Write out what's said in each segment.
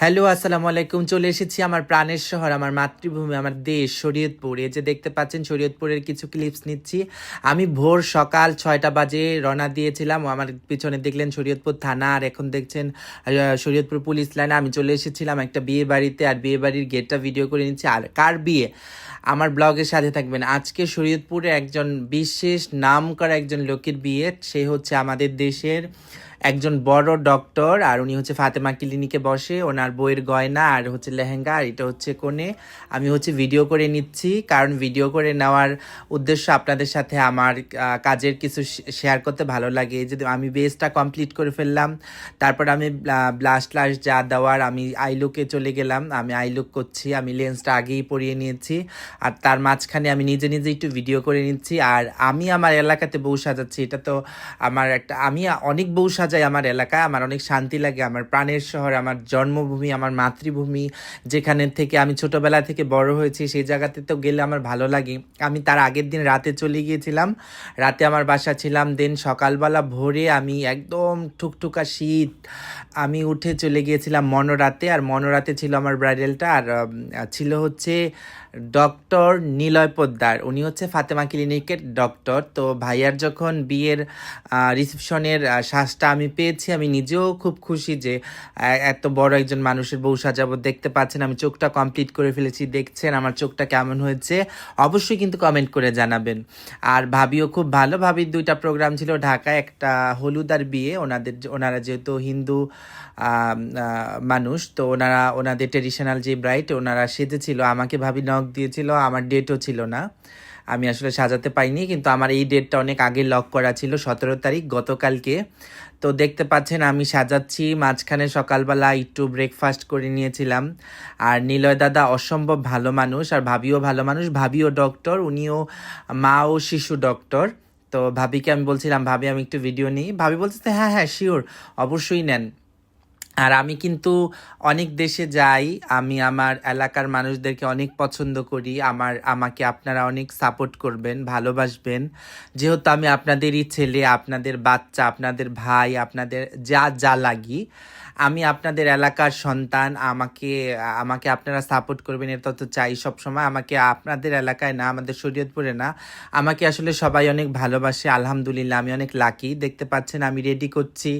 Hello, আসসালামু আলাইকুম। চলে এসেছি আমার প্রাণের শহর, আমার মাতৃভূমি, আমার দেশ শরীয়তপুর। এই যে দেখতে পাচ্ছেন শরীয়তপুরের কিছু ক্লিপস নিচ্ছি। আমি ভোর সকাল ৬টা বাজে রওনা দিয়েছিলাম। আমার পিছনে দেখলেন শরীয়তপুর থানা, আর এখন দেখছেন শরীয়তপুর পুলিশ লাইনে। আমি চলে এসেছিলাম একটা বিয়ে বাড়িতে, আর বিয়ে বাড়ির গেটটা ভিডিও করে নিচ্ছি। আর কার বিয়ে, আমার ব্লগের সাথে থাকবেন। আজকে শরীয়তপুরে একজন বিশেষ নাম করা একজন লোকের বিয়ে। সে হচ্ছে আমাদের দেশের একজন বড় ডক্টর, আর উনি হচ্ছে ফাতেমা ক্লিনিকে বসে। ওনার বইয়ের গয়না আর হচ্ছে লেহেঙ্গা, আর এটা হচ্ছে কনে। আমি হচ্ছে ভিডিও করে নিচ্ছি, কারণ ভিডিও করে নেওয়ার উদ্দেশ্য আপনাদের সাথে আমার কাজের কিছু শেয়ার করতে ভালো লাগে। এই যে আমি বেসটা কমপ্লিট করে ফেললাম, তারপর আমি ব্লাশ ট্লাশ যা দেওয়ার, আমি আইলুকে চলে গেলাম। আমি আইলুক করছি, আমি লেন্সটা আগেই পরিয়ে নিয়েছি, আর তার মাঝখানে আমি নিজে নিজে একটু ভিডিও করে নিচ্ছি। আর আমি আমার এলাকাতে বউ সাজাচ্ছি, এটা তো আমার একটা, আমি অনেক বউ সাজাই আমার এলাকায়, আমার অনেক শান্তি লাগে। আমার প্রাণের শহর, আমার জন্মভূমি, আমার মাতৃভূমি, যেখানে থেকে আমি ছোটবেলা থেকে বড় হয়েছি, সেই জায়গাতে তো গেলে আমার ভালো লাগে। আমি তার আগের দিন রাতে চলে গিয়েছিলাম, রাতে আমার বাসা ছিলাম। দেন সকালবেলা ভোরে আমি একদম ঠুকঠুকা শীত, আমি উঠে চলে গিয়েছিলাম মনোরাতে। আর মনোরাতে ছিল আমার ব্রাইডালটা, আর ছিল হচ্ছে ডক্টর নিলয় পোদ্দার। উনি হচ্ছে ফাতেমা ক্লিনিকের ডক্টর। তো ভাইয়ার যখন বিয়ের রিসেপশনের সাজটা আমি পেয়েছি, আমি নিজেও খুব খুশি যে এত বড় একজন মানুষের বউ সাজাবো। দেখতে পাচ্ছেন আমি চোখটা কমপ্লিট করে ফেলেছি। দেখছেন আমার চোখটা কেমন হয়েছে, অবশ্যই কিন্তু কমেন্ট করে জানাবেন। আর ভাবিও খুব ভালো। ভাবির দুইটা প্রোগ্রাম ছিল ঢাকায়, একটা হলুদ আর বিয়ে। ওনারা যেহেতু হিন্দু মানুষ, তো ওনাদের ট্রেডিশনাল যে ব্রাইড, ওনারা সেজেছিল। আমাকে ভাবি নক দিয়েছিল, আমার ডেটও ছিল না, আমি আসলে সাজাতে পাইনি। কিন্তু আমার এই ডেটটা অনেক আগে লক করা ছিল, 17 তারিখ, গতকালকে। তো দেখতে পাচ্ছেন আমি সাজাচ্ছি। মাঝখানে সকালবেলা একটু ব্রেকফাস্ট করে নিয়েছিলাম। আর নিলয় দাদা অসম্ভব ভালো মানুষ, আর ভাবিও ভালো মানুষ। ভাবিও ডক্টর, উনিও মা ও শিশু ডক্টর। তো ভাবিকে আমি বলছিলাম, ভাবি আমি একটু ভিডিও নিই। ভাবি বলছে হ্যাঁ হ্যাঁ শিওর, অবশ্যই নেন। আর আমি কিন্তু অনেক দেশে যাই, আমি আমার এলাকার মানুষদেরকে অনেক পছন্দ করি। আমাকে আপনারা অনেক সাপোর্ট করবেন, ভালোবাসবেন, যেহেতু আমি আপনাদেরই ছেলে, আপনাদের বাচ্চা, আপনাদের ভাই, আপনাদের যা যা লাগি। আমি আপনাদের এলাকার সন্তান। আমাকে আমাকে আপনারা সাপোর্ট করবেন, এটা তো চাই সবসময়। আমাকে আপনাদের এলাকায় না, আমাদের শরীয়তপুরে না, আমাকে আসলে সবাই অনেক ভালোবাসে। আলহামদুলিল্লাহ, আমি অনেক লাকি। দেখতে পাচ্ছেন আমি রেডি করছি,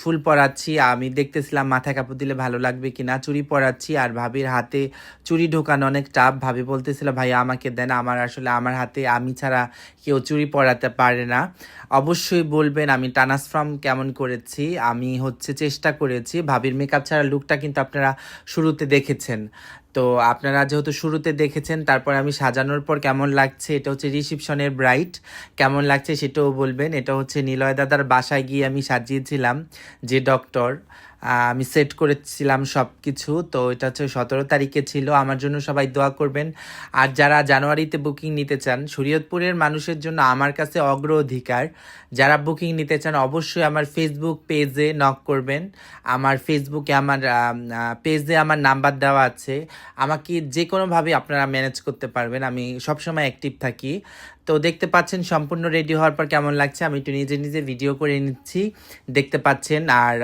ফুল পরাচ্ছি। আমি দেখতেছিলাম মাথায় কাপড় দিলে ভালো লাগবে কিনা, চুড়ি পরাচ্ছি। আর ভাবির হাতে চুড়ি ঢোকানো অনেক টাফ। ভাবি বলতেছিল ভাই আমাকে দেন, আমার হাতে আমি ছাড়া কেউ চুড়ি পরাতে পারে না। অবশ্যই বলবেন আমি ট্রান্সফর্ম কেমন করেছি। আমি হচ্ছে চেষ্টা করেছি। ভাবির মেকআপ ছাড়া লুকটা কিন্তু আপনারা শুরুতে দেখেছেন। তো আপনারা যেহেতু শুরুতে দেখেছেন, তারপর আমি সাজানোর পর কেমন লাগছে, এটা হচ্ছে রিসেপশনের ব্রাইট, কেমন লাগছে সেটাও বলবেন। এটা হচ্ছে নিলয় দাদার বাসায় গিয়ে আমি সাজিয়েছিলাম, যে ডক্টর, আমি সেট করেছিলাম সব কিছু। তো এটা হচ্ছে 17 তারিখে ছিল। আমার জন্য সবাই দোয়া করবেন। আর যারা জানুয়ারিতে বুকিং নিতে চান, শরীয়তপুরের মানুষের জন্য আমার কাছে অগ্রাধিকার। যারা বুকিং নিতে চান অবশ্যই আমার ফেসবুক পেজে নক করবেন। আমার ফেসবুকে আমার পেজে আমার নাম্বার দেওয়া আছে। আমাকে যে কোনোভাবে আপনারা ম্যানেজ করতে পারবেন, আমি সবসময় অ্যাক্টিভ থাকি। তো দেখতে পাচ্ছেন সম্পূর্ণ রেডি হওয়ার পর কেমন লাগছে, আমি একটু নিজে নিজে ভিডিও করে নিচ্ছি, দেখতে পাচ্ছেন। আর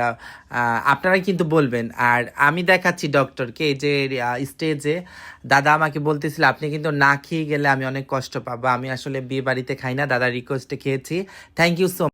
আপনারা কিন্তু বলবেন। আর আমি দেখাচ্ছি ডক্টরকে, এই যে স্টেজে দাদা আমাকে বলতেছিল আপনি কিন্তু না খেয়ে গেলে আমি অনেক কষ্ট পাবো। আমি আসলে বিয়ে বাড়িতে খাই না, দাদার রিকোয়েস্টে খেয়েছি। Thank you so